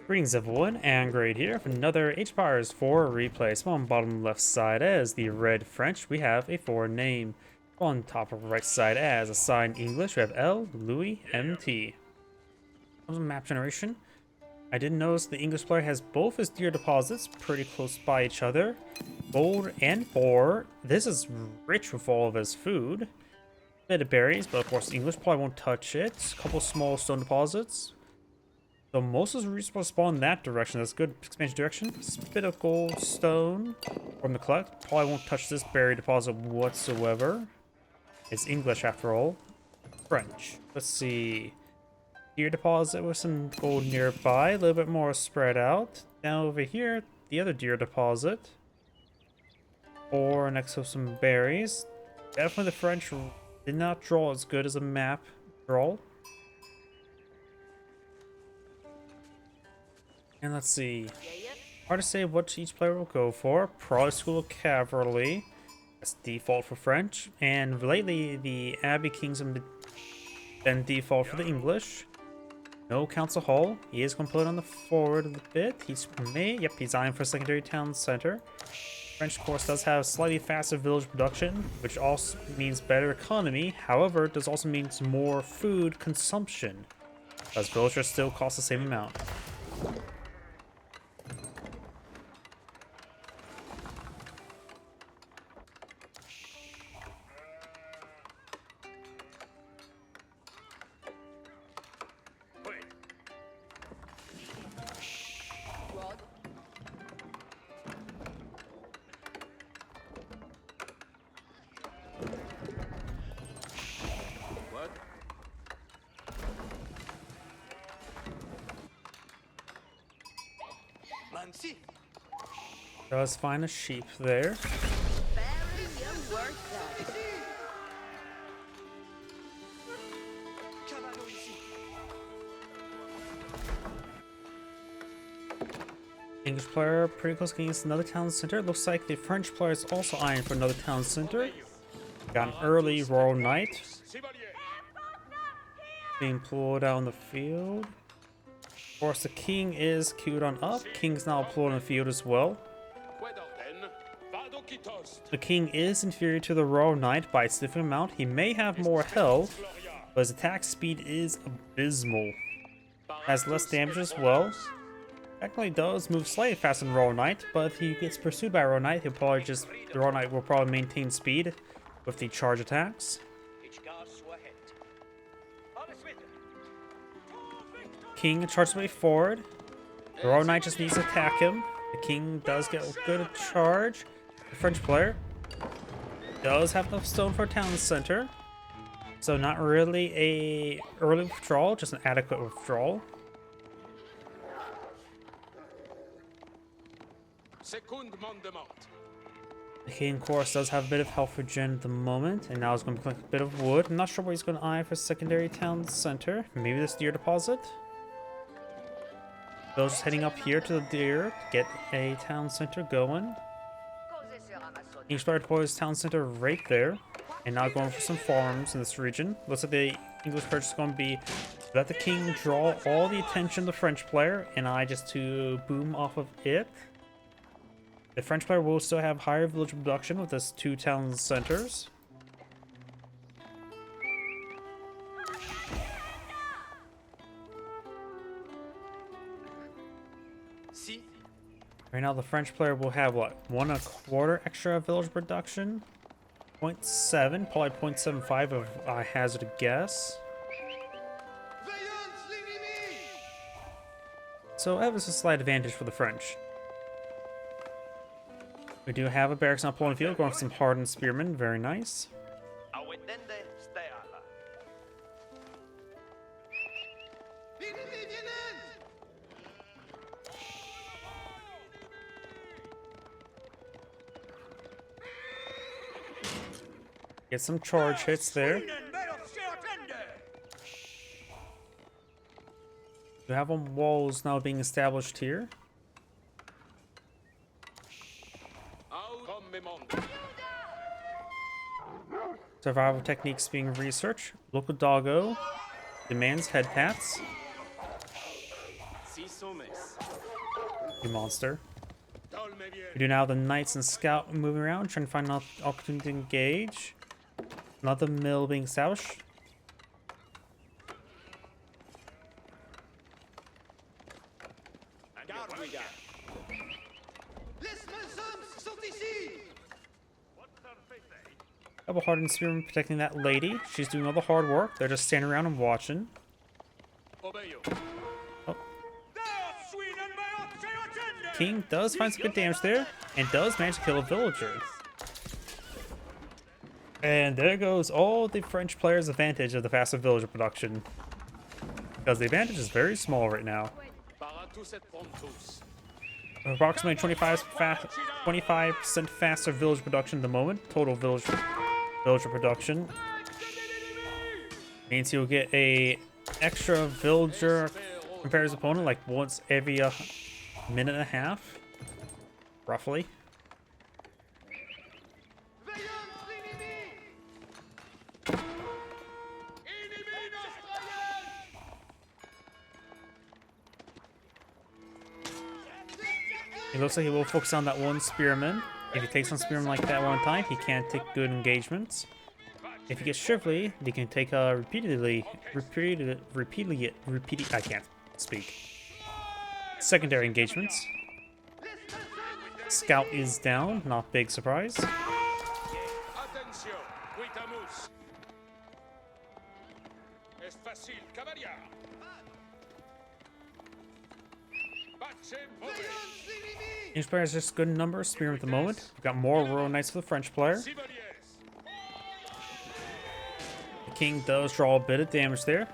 Greetings everyone, and Great here for another H-Powers 4 replay. So on bottom left side as the red French, we have a foreign name. On top of right side as assigned English, we have El.LoueMT. Map generation. I did notice the English player has both his deer deposits pretty close by each other. Gold and ore. This is rich with all of his food. Bit of berries, but of course the English player won't touch it. A couple small stone deposits. So most of the reasons will spawn in that direction. That's good expansion direction. Bit of gold stone from the collect. Probably won't touch this berry deposit whatsoever. It's English after all. French. Let's see. Deer deposit with some gold nearby. A little bit more spread out. Now over here, the other deer deposit. Or next to some berries. Definitely the French did not draw as good as a map draw. And let's see. Hard to say what each player will go for. Probably School of Cavalry. That's default for French. And lately, the Abbey Kings have been default for the English. No Council Hall. He is going to put on the forward a bit. He's eyeing for a secondary town center. French, of course, does have slightly faster village production, which also means better economy. However, it does also mean more food consumption, as villagers still cost the same amount. Does find a sheep there. English player pretty close against another town center. Looks like the French player is also eyeing for another town center. Got an early Royal Knight being pulled out on the field. Of course, the king is queued on up. King's now pulled on the field as well. The king is inferior to the Royal Knight by a significant amount. He may have more health, but his attack speed is abysmal. Has less damage as well. Technically does move slightly faster than Royal Knight, but if he gets pursued by Royal Knight, the Royal Knight will probably maintain speed with the charge attacks. King charges way forward. The Royal Knight just needs to attack him. The king does get a good charge. The French player does have enough stone for a town center, so not really a early withdrawal, just an adequate withdrawal. The king, of course, does have a bit of health regen at the moment, and now he's going to collect a bit of wood. I'm not sure what he's going to eye for secondary town center. Maybe this deer deposit. So just heading up here to the deer to get a town center going. Each player deploys town center right there, and now going for some farms in this region. Looks like the English player is going to be let the king draw all the attention of the French player, and I just to boom off of it. The French player will still have higher village production with this 2 town centers. Right now, the French player will have, what, 1 1/4 extra village production? 0.7, probably 0.75 if I hazard a guess. So that was a slight advantage for the French. We do have a barracks now pulling the field, going for some hardened spearmen, very nice. Get some charge hits there. We have walls now being established here. Survival techniques being researched. Local doggo demands head pats. You monster. We do now the knights and scout moving around, trying to find an opportunity to engage. Another mill being established. Double hardened spearman protecting that lady. She's doing all the hard work. They're just standing around and watching. Oh. King does find some good damage there and does manage to kill a villager. And there goes all the French players' advantage of the faster villager production. Because the advantage is very small right now. Approximately 25% faster village production at the moment. Total villager production. Means he'll get a extra villager compared to his opponent like once every minute and a half. Roughly. It looks like he will focus on that one spearman. If he takes on spearman like that one time, he can't take good engagements. If he gets Shrivelly, he can take repeatedly, I can't speak. Secondary engagements. Scout is down, not big surprise. English player has just good numbers, spearman at the moment. We've got more Royal Knights for the French player. The King does draw a bit of damage there.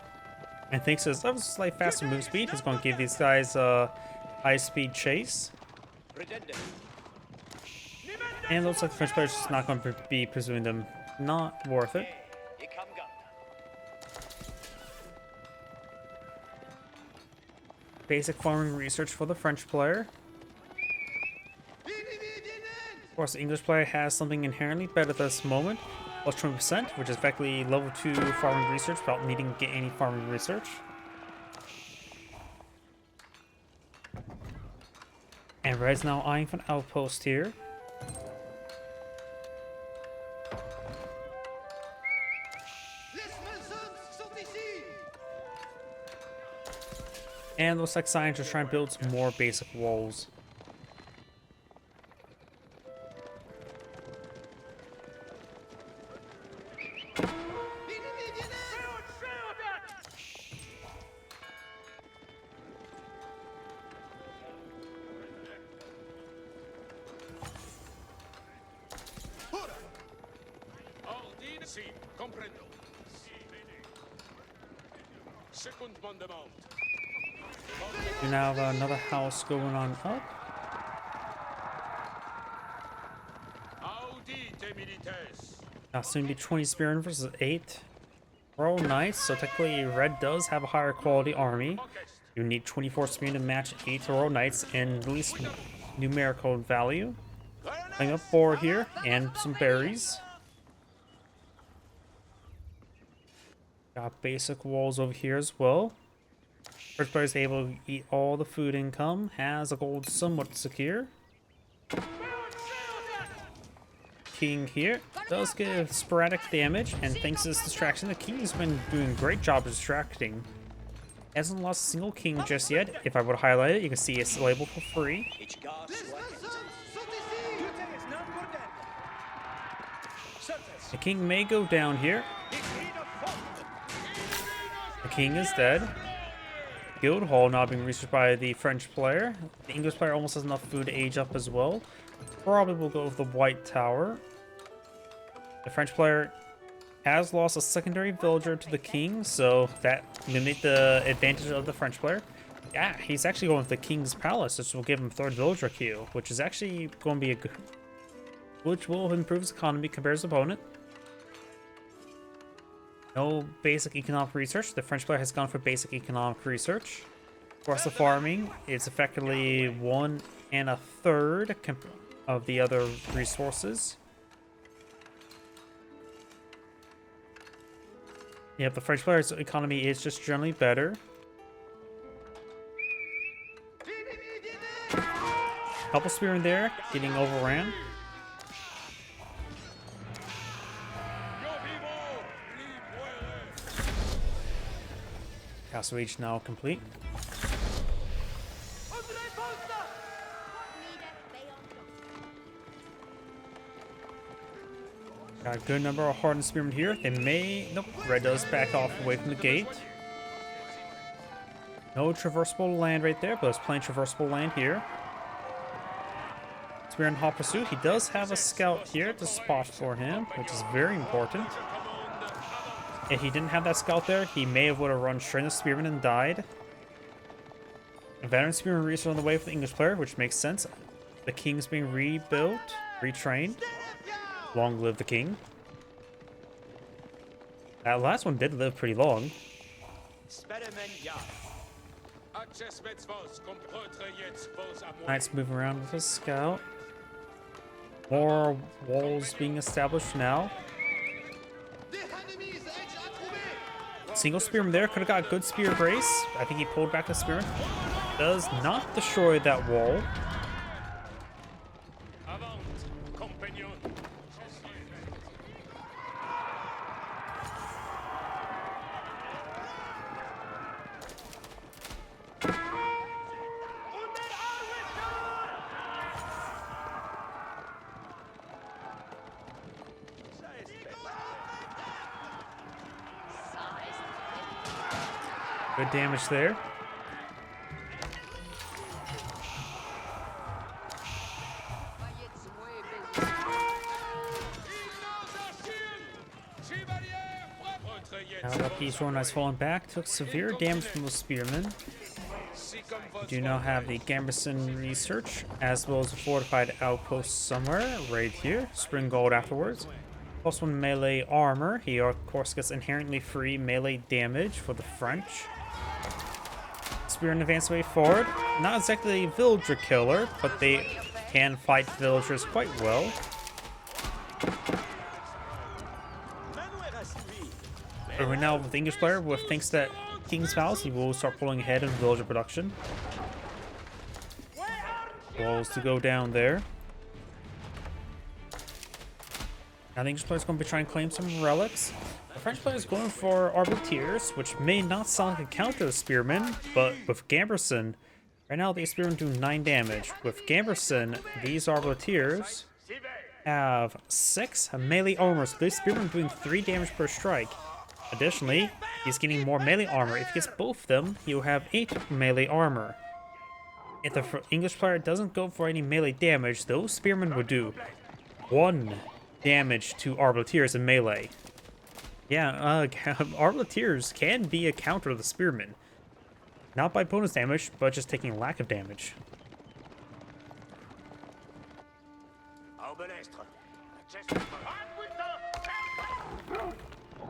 And thanks to his slight faster move speed, he's going to give these guys a high-speed chase. And it looks like the French player's just not going to be pursuing them. Not worth it. Basic farming research for the French player. Of course, the English player has something inherently better at this moment. Plus 20%, which is effectively level 2 farming research without needing to get any farming research. And Red's now eyeing for an outpost here. And looks like scientists are trying to build some more basic walls. You now have another house going on up. Now soon be 20 spearmen versus 8 Royal Knights, so technically Red does have a higher quality army. You need 24 spearmen to match 8 Royal Knights in at least numerical value. Playing up 4 here and some berries. Got basic walls over here as well. First player is able to eat all the food income, has a gold somewhat secure. King here does give sporadic damage, and thanks to this distraction, the King has been doing a great job of distracting. Hasn't lost a single king just yet. If I would highlight it, you can see it's labeled for free. The King may go down here. The King is dead. Guild Hall now being researched by the French player. The English player almost has enough food to age up as well. Probably will go with the White Tower. The French player has lost a secondary villager to the King, so that limits the advantage of the French player. Yeah, he's actually going with the King's Palace, which will give him third villager queue, which is actually going to be a good... which will improve his economy compared to his opponent. No basic economic research. The French player has gone for basic economic research. Of course, the farming is effectively 1 1/3 of the other resources. Yep, the French player's economy is just generally better. Couple spearmen there, getting overran. Castle Age now complete. Got a good number of hardened spearmen here. They may... Nope, red does back off away from the gate. No traversable land right there, but there's plenty of traversable land here. Spear in hot pursuit. He does have a scout here to spot for him, which is very important. If he didn't have that scout there, he may have would have run straight into Spearman and died. A veteran Spearman research on the way for the English player, which makes sense. The king's being rebuilt, retrained. Long live the king. That last one did live pretty long. Knights move around with his scout. More walls being established now. Single spearman there, could have got a good spear brace. I think he pulled back the spearman. Does not destroy that wall. Good damage there. Now that Peace Rowan has fallen back, took severe damage from the spearmen. We do now have the Gamberson research, as well as a fortified outpost somewhere, right here. Spring gold afterwards. Plus 1 melee armor. He of course gets inherently free melee damage for the French. Spear and advance way forward. Not exactly a villager killer, but they can fight villagers quite well. But right now with the English player, with thanks to King's Palace, he will start pulling ahead in villager production. Walls to go down there. Now the English player is going to be trying to claim some relics. The French player is going for Arbaletiers, which may not sound like a counter to Spearmen, but with Gamberson, right now the Spearmen do 9 damage. With Gamberson, these Arbaletiers have 6 melee armor, so these Spearmen are doing 3 damage per strike. Additionally, he's getting more melee armor. If he gets both of them, he'll have 8 melee armor. If the English player doesn't go for any melee damage, those Spearmen would do 1 damage to Arbaletiers in melee. Yeah, Arbaletiers can be a counter to the Spearmen. Not by bonus damage, but just taking lack of damage.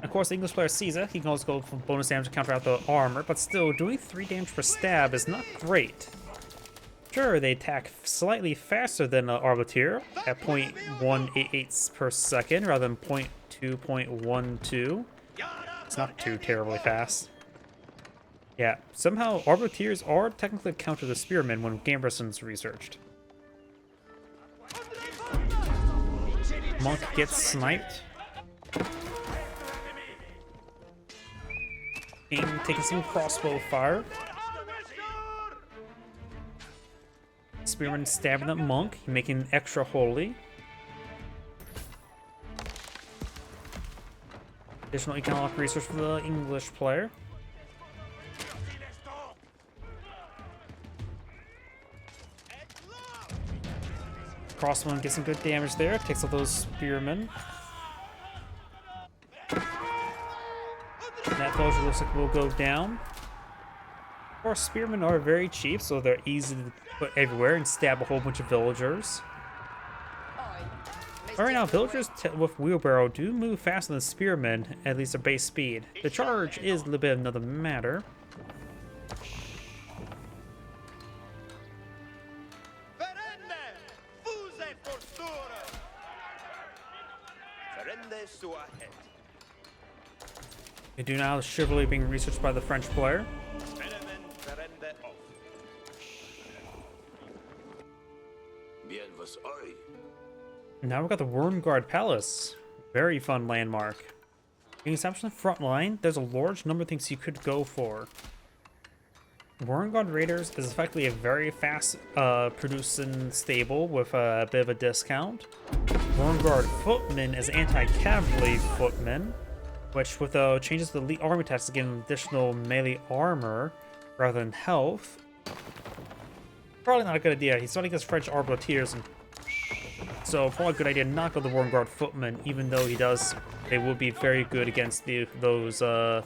Of course, the English player sees it. He can also go for bonus damage to counter out the armor, but still, doing 3 damage per stab is not great. Sure, they attack slightly faster than an Arbaletier at 0.188 per second rather than 0.2.12. It's not too terribly fast. Yeah, somehow Arbaletiers are technically counter to the Spearmen when Gamberson's researched. Monk gets sniped. King taking some crossbow fire. Spearman stabbing that monk, making it extra holy. Additional economic research for the English player. Crossbowman gets some good damage there, takes out those spearmen. That villager looks like will go down. Of course, spearmen are very cheap, so they're easy to put everywhere and stab a whole bunch of villagers. Right now, villagers with wheelbarrow do move faster than spearmen, at least at base speed. The charge is a little bit of another matter. We do now have chivalry being researched by the French player. Now we've got the Wormguard Palace. Very fun landmark. In the exception of the front line, there's a large number of things you could go for. Wormguard Raiders is effectively a very fast producing stable with a bit of a discount. Wormguard Footmen is anti-cavalry footmen, which with the changes to the elite army attacks to give them additional melee armor rather than health. Probably not a good idea. He's fighting against French arbaletiers, and so probably a good idea not go the Wormguard Footmen, even though they will be very good against those Royal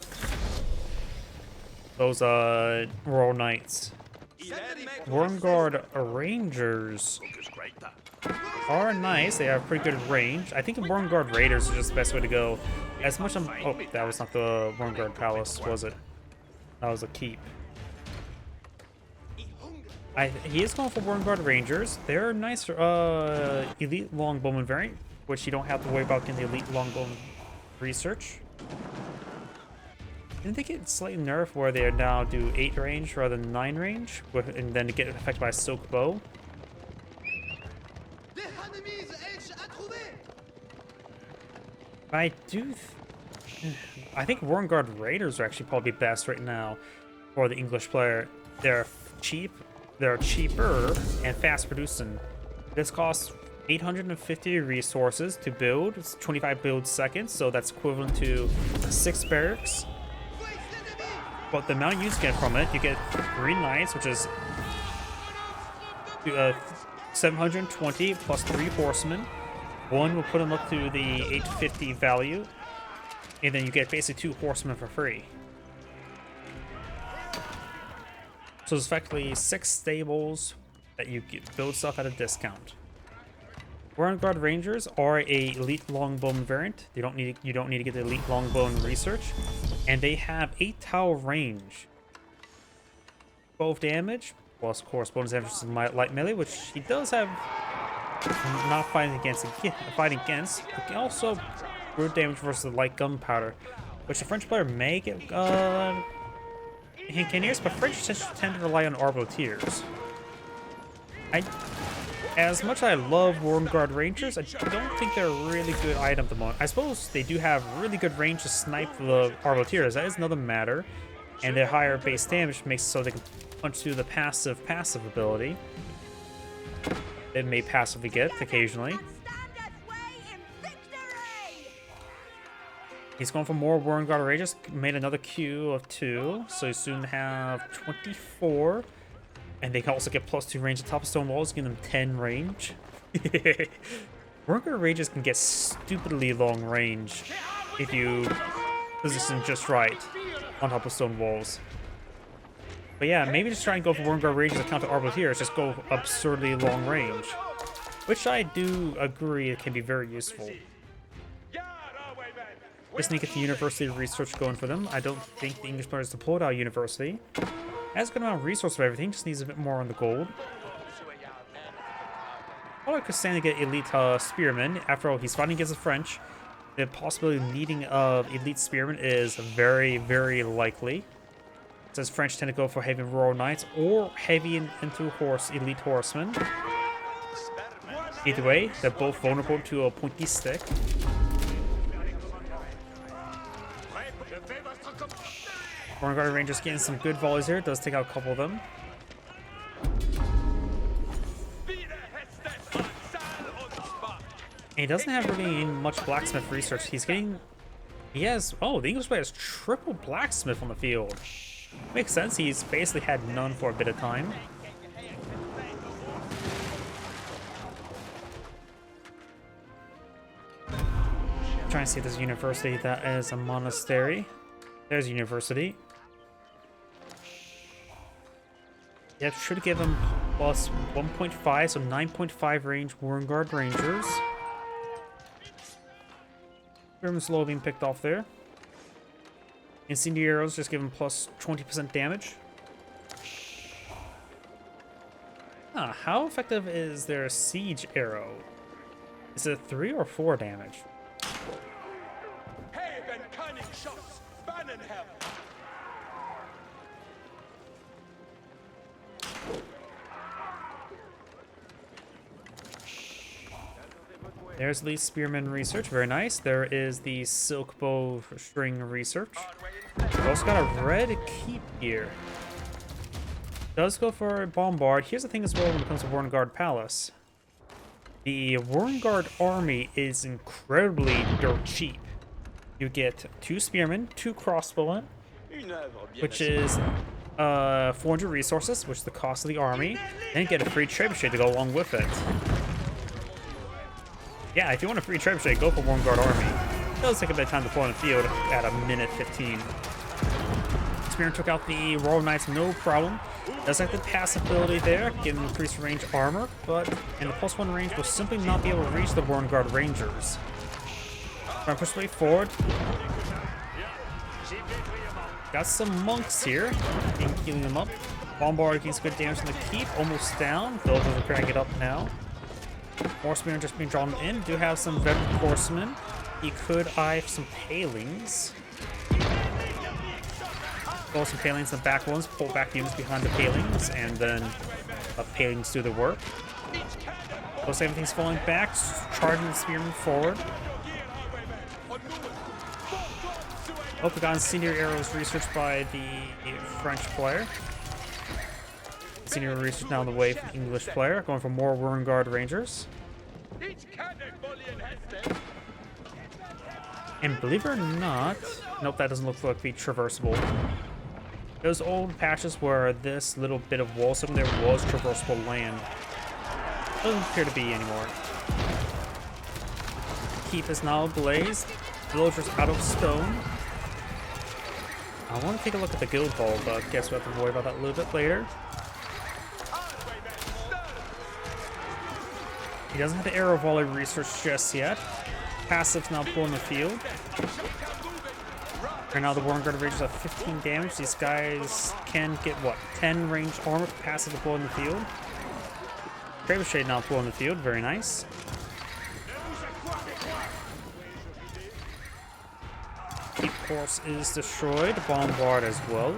Knights. Wormguard Rangers are nice. They have pretty good range. I think the Wormguard Raiders is just the best way to go. As much as oh, that was not the Wormguard Palace, was it? That was a keep. He is going for Wormguard Rangers. They're nice elite longbowman variant, which you don't have to worry about getting the elite longbowman research. Didn't they get slightly nerfed where they now do 8 range rather than 9 range, and then to get affected by a silk bow? I think Wormguard Raiders are actually probably best right now for the English player. They're cheap. They're cheaper and fast producing. This costs 850 resources to build. It's 25 build seconds, so that's equivalent to 6 barracks. But the amount you get from it, you get 3 knights, which is 720 plus 3 horsemen. One will put them up to the 850 value, and then you get basically 2 horsemen for free. So it's effectively 6 stables that you build stuff at a discount. Wormguard Rangers are a elite longbowman variant. You don't need to get the elite longbowman research, and they have 8 tower range, 12 damage, plus of course bonus damage to light melee, which he does have. Not fighting against, but also brute damage versus the light gunpowder, which the French player may get Cannoneers, but French tend to rely on arbaletiers. As much as I love Wormguard Rangers, I don't think they're a really good item at the moment. I suppose they do have really good range to snipe the arbaletiers. That is another matter, and their higher base damage makes it so they can punch through the passive ability. It may passively get occasionally. He's going for more Wormguard Rangers. Made another queue of 2, so you soon have 24. And they can also get +2 range at top of stone walls, giving them 10 range. Wormguard Rangers can get stupidly long range if you position just right on top of stone walls. But yeah, maybe just try and go for Wormguard Rangers to counter arbaletiers, just go absurdly long range. Which I do agree it can be very useful. Just need to get the university research going for them. I don't think the English player is deployed out of university. Has a good amount of resource for everything, just needs a bit more on the gold. Probably could stand to get elite spearmen. After all, he's fighting against the French. The possibility of needing elite spearmen is very, very likely. Since French tend to go for heavy Royal Knights or heavy into elite horsemen. Either way, they're both vulnerable to a pointy stick. Wormguard Rangers getting some good volleys here. It does take out a couple of them. And he doesn't have really much blacksmith research. He has, oh, the English player has triple blacksmith on the field. Makes sense. He's basically had none for a bit of time. I'm trying to see if there's a university that is a monastery. There's a university. Yep, should give him plus 1.5, so 9.5 range Wormguard Rangers. German slow being picked off there. Incendiaries just give him plus 20% damage. How effective is their siege arrow? Is it 3 or 4 damage? There's the Spearman research, very nice. There is the Silk Bow String research. We've also got a red keep here. Does go for Bombard. Here's the thing as well when it comes to Warrenguard Palace. The Warrenguard army is incredibly dirt cheap. You get 2 Spearmen, 2 Crossbowmen, which is 400 resources, which is the cost of the army, and get a free trebuchet to go along with it. Yeah, if you want a free trebuchet, go for Warrenguard army. It does take a bit of time to pull on the field at a minute 15. Spearman took out the Royal Knights, no problem. Does have the pass ability there, getting increased range armor, but in the +1 range will simply not be able to reach the Warrenguard Rangers. Trying to push the way forward. Got some monks here, healing them up. Bombard gains good damage from the keep, almost down. Villagers are cranking it up now. More Spearmen just being drawn in. Do have some veteran horsemen. He could eye some palings. Pull some palings in the back ones, pull back units behind the palings, and then let palings do the work. Most everything's falling back, charging the Spearmen forward. Oh, we got senior arrows researched by the French player. Senior research now on the way from the English player, going for more Warrenguard Rangers. And believe it or not, nope, that doesn't look like to be traversable. Those old patches where this little bit of wall system there was traversable land. Doesn't appear to be anymore. Keep is now ablaze. Villagers out of stone. I want to take a look at the guild hall, but I guess we'll have to worry about that a little bit later. He doesn't have the arrow volley research just yet. Passive's now pulling the field. Right now the Warrenguard Rangers have 15 damage. These guys can get, what, 10 ranged armor for passive to pull in the field. Trebuchet now pulling the field, very nice. Keep Horse is destroyed. Bombard as well.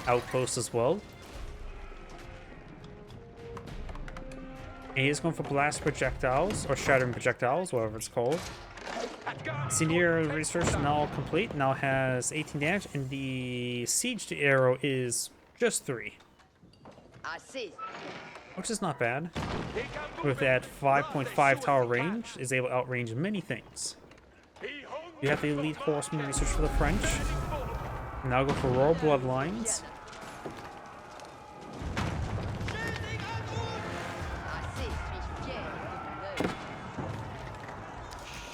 Outpost as well. And he's going for blast projectiles, or shattering projectiles, whatever it's called. Senior research now complete, now has 18 damage, and the siege to arrow is just 3. Which is not bad. With that 5.5 tower range, is able to outrange many things. You have the elite horseman research for the French. Now go for royal bloodlines.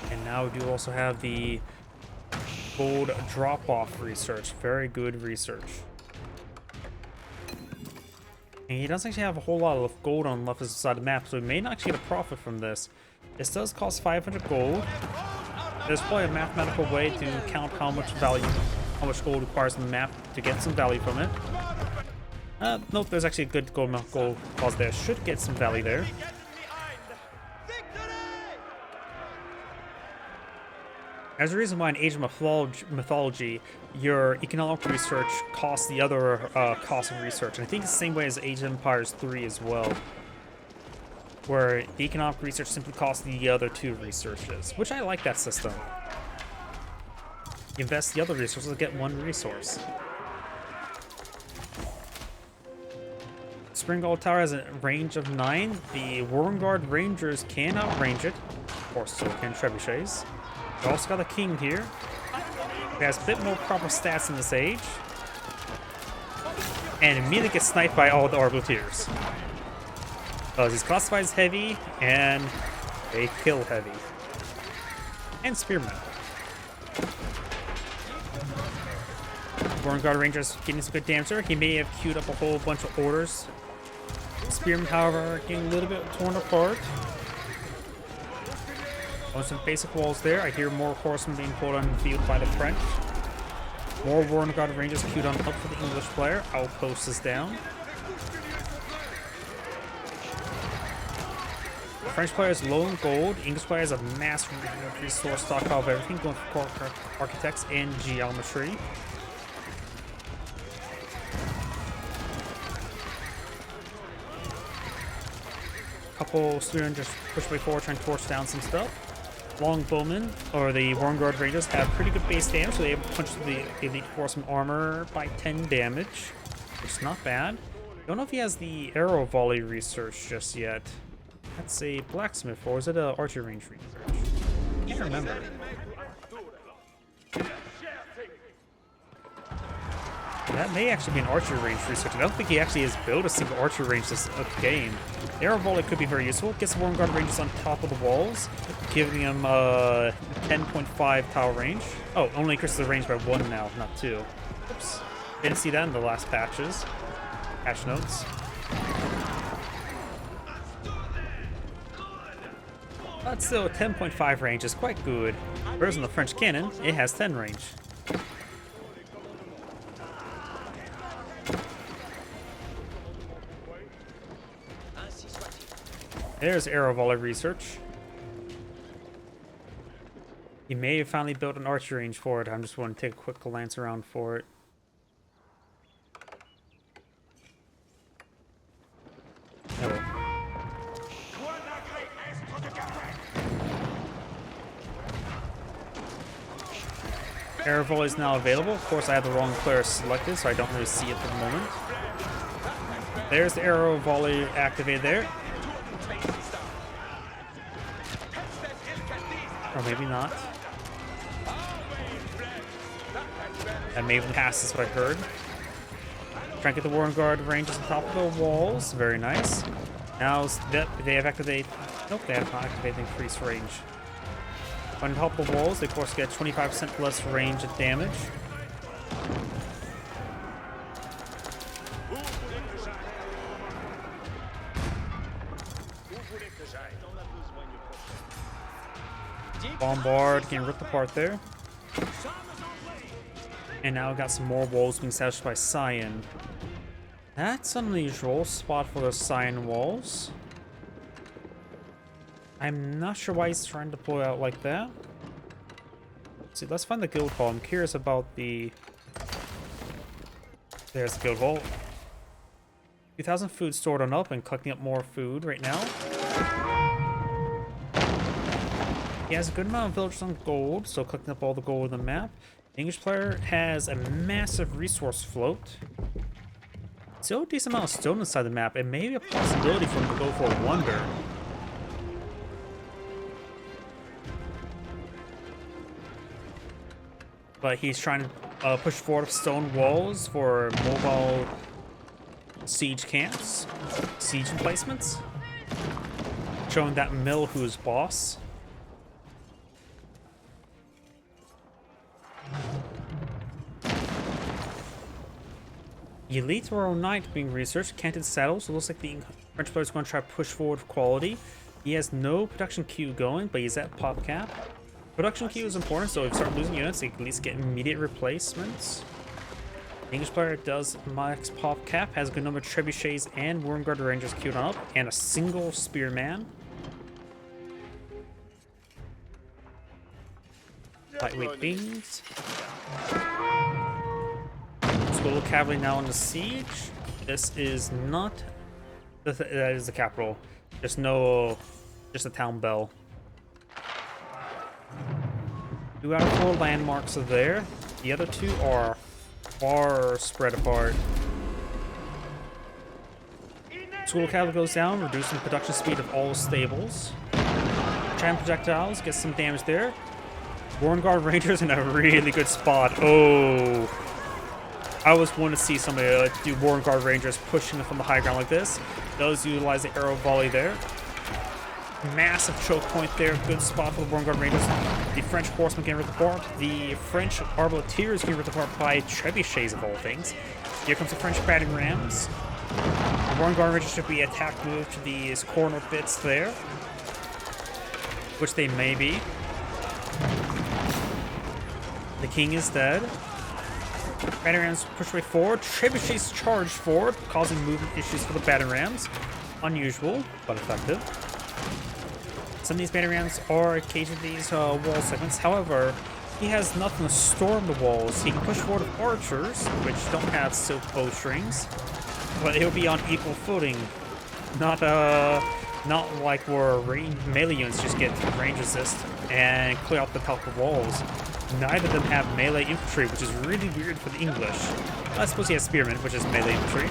And now we do also have the gold drop-off research. Very good research. And he doesn't actually have a whole lot of gold on the left side of the map, so he may not actually get a profit from this. This does cost 500 gold. There's probably a mathematical way to count how much value, how much gold requires on the map to get some value from it. Nope, there's actually a good gold cause there. Should get some value there. There's a reason why in Age of Mythology, your economic research costs the other cost of research. And I think it's the same way as Age of Empires 3 as well, where the economic research simply costs the other 2 researches, which I like that system. You invest the other resources to get 1 resource. Springald Tower has a range of 9. The Warrenguard Rangers can outrange it. Of course, so can trebuchets. We also got a king here. He has a bit more proper stats in this age. And immediately gets sniped by all the Arbaletiers. Because he's classified as heavy, and they kill heavy. And Spearmen. Warrenguard Rangers getting some good damage there. He may have queued up a whole bunch of orders. Spearmen, however, getting a little bit torn apart. On some basic walls there. I hear more horsemen being pulled on the field by the French. More Warrenguard Rangers queued on up for the English player. Outpost is down. The French player is low in gold. English player has a mass resource stockpile of everything, going for architects and geometry. couple students just push way forward, trying to torch down some stuff. Longbowmen, or the Warren Guard Rangers, have pretty good base damage, so they punch the Elite Horseman armor by 10 damage, which is not bad. Don't know if he has the arrow volley research just yet. That's a blacksmith, or is it a archery range research? I can't remember. That may actually be an archery range research. I don't think he actually has built a single archery range this game. The arrow volley could be very useful. Gets the Warren Guard Rangers on top of the walls, giving them 10.5 tower range. Oh, only increases the range by 1 now, not 2. Oops. Didn't see that in the last patches. Patch notes. But still, 10.5 range is quite good. Whereas in the French cannon, it has 10 range. There's arrow volley research. He may have finally built an archery range for it. I just want to take a quick glance around for it. Oh. Arrow volley is now available. Of course, I have the wrong player selected, so I don't really see it for the moment. There's the arrow volley activated there. Or maybe not. That may have passed, is what I heard. Try and get the Warren Guard Rangers on top of the walls. Very nice. Now they have activated. Nope, they have not activated increased range. On top of the walls, they of course get 25% less range of damage. Bombard getting ripped apart there. And now we got some more walls being established by Cyan. That's an unusual spot for the Cyan walls. I'm not sure why he's trying to pull out like that. Let's see, let's find the guild hall. I'm curious about the... There's the guild hall. 2,000 food stored on up and collecting up more food right now. He has a good amount of villagers on gold, so collecting up all the gold on the map. The English player has a massive resource float. Still a decent amount of stone inside the map. It may be a possibility for him to go for a wonder. But he's trying to push forward stone walls for mobile siege camps, siege emplacements, showing that mill who's boss. Elite Royal Knight being researched, canted saddle, so it looks like the French player is going to try to push forward quality. He has no production queue going, but he's at pop cap. Production queue is important, so if you start losing units, you can at least get immediate replacements. The English player does max pop cap, has a good number of trebuchets and Warren Guard Rangers queued up, and a single spearman. Lightweight beams. School Cavalry now under siege. This is not... That is the capital. Just a town bell. 2 out of 4 landmarks are there. The other 2 are far spread apart. School Cavalry goes down, reducing production speed of all stables. Giant projectiles, get some damage there. Warren Guard Rangers in a really good spot. Oh... I always want to see somebody do Warren Guard Rangers pushing from the high ground like this. Those utilize the arrow volley there. Massive choke point there. Good spot for the Warren Guard Rangers. The French horsemen getting ripped apart. The French arbaletiers getting ripped apart by trebuchets of all things. Here comes the French battering rams. The Warren Guard Rangers should be attack move to these corner bits there, which they may be. The king is dead. Battering rams push way forward. Trebuchets charge forward, causing movement issues for the battering rams. Unusual, but effective. Some of these battering rams are occasionally these wall segments. However, he has nothing to storm the walls. He can push forward with archers, which don't have silk bowstrings, but he'll be on equal footing. Not Not like where melee units just get range assist and clear out the top of walls. Neither of them have melee infantry, which is really weird for the English. I suppose he has spearmen, which is melee infantry.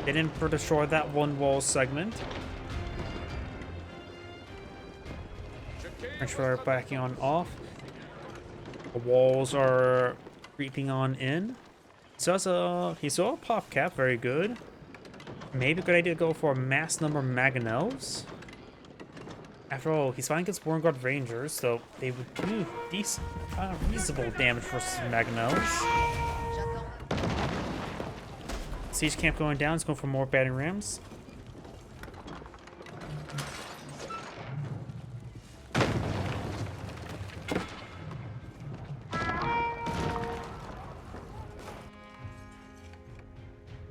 They didn't destroy that one wall segment. French are backing on off. The walls are creeping on in. So he saw a pop cap, very good. Maybe a good idea to go for a mass number of mangonels. After all, he's fighting against Warren Rangers, so they would do decent, reasonable damage versus mangonels. Siege camp going down. He's going for more battering rams.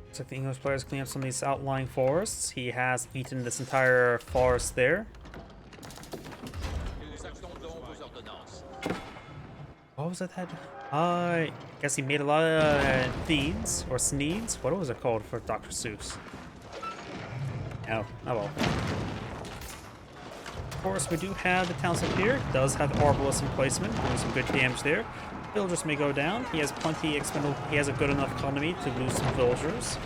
Looks like the English players clean up some of these outlying forests. He has eaten this entire forest there. What was that? I guess he made a lot of deeds or sneeds. What was it called for Dr. Seuss? Oh well. Of course, we do have the towns up here. It does have the Arbalest in placement, doing some good damage there. Villagers may go down. He has plenty expendable. He has a good enough economy to lose some villagers.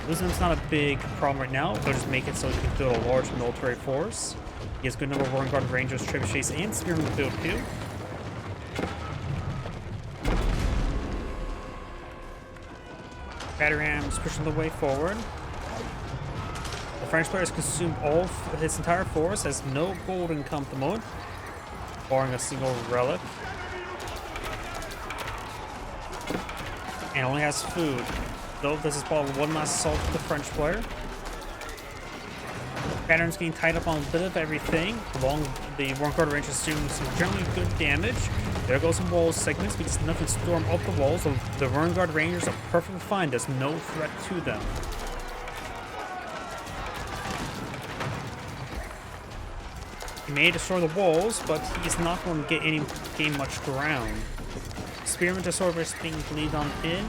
Losing them's not a big problem right now. They'll just make it so he can build a large military force. He has good number of Warren Guard Rangers, trebuchets, and spearmen to build too. Battering rams pushing the way forward. The French players consumed all of his entire force, has no gold income at the moment, barring a single relic. And only has food. Though this is probably one last assault for the French player. Patterns getting tied up on a bit of everything. Along the Warren Guard Rangers doing some generally good damage. There goes some wall segments because nothing storm up the walls. So the Warren Guard Rangers are perfectly fine. There's no threat to them. He may destroy the walls, but he's not going to gain much ground. Spearmen to Sorcerers being bleed on in.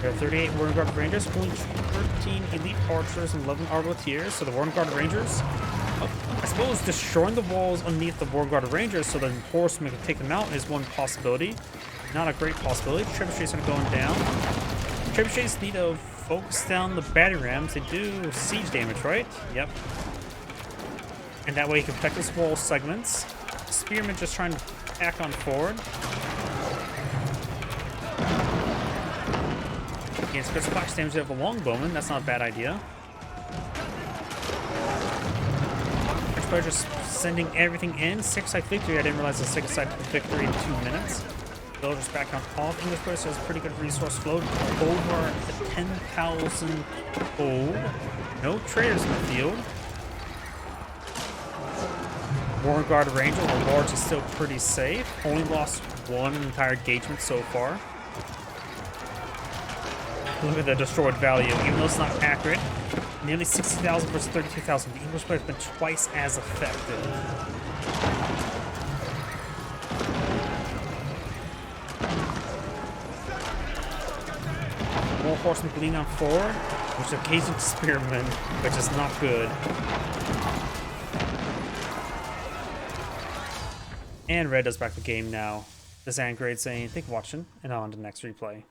There are 38 Warren Guard Rangers, including 13 elite archers and 11 arbaletiers. So the Warren Guard Rangers, I suppose destroying the walls underneath the Warren Guard Rangers so the horsemen can take them out is one possibility. Not a great possibility. Trebuchets are going down. Trebuchets need to focus down the battering rams. They do siege damage, right? Yep. And that way you can protect those wall segments. Spearmen just trying to act on forward. Against good splash damage of a longbowman, that's not a bad idea. French player just sending everything in. 6-side victory. I didn't realize the 6-side victory in 2 minutes. Villagers back on off. English player has pretty good resource flow. Over 10,000 gold. No traders in the field. Warren Guard Ranger, the Lords is still pretty safe. Only lost one entire engagement so far. Look at the destroyed value, even though it's not accurate. Nearly 60,000 versus 32,000. The English player has been twice as effective. More horsemen bleeding on 4, which occasions spearmen, which is not good. And Red does back the game now. This is Angrade saying, thank you for watching, and on to the next replay.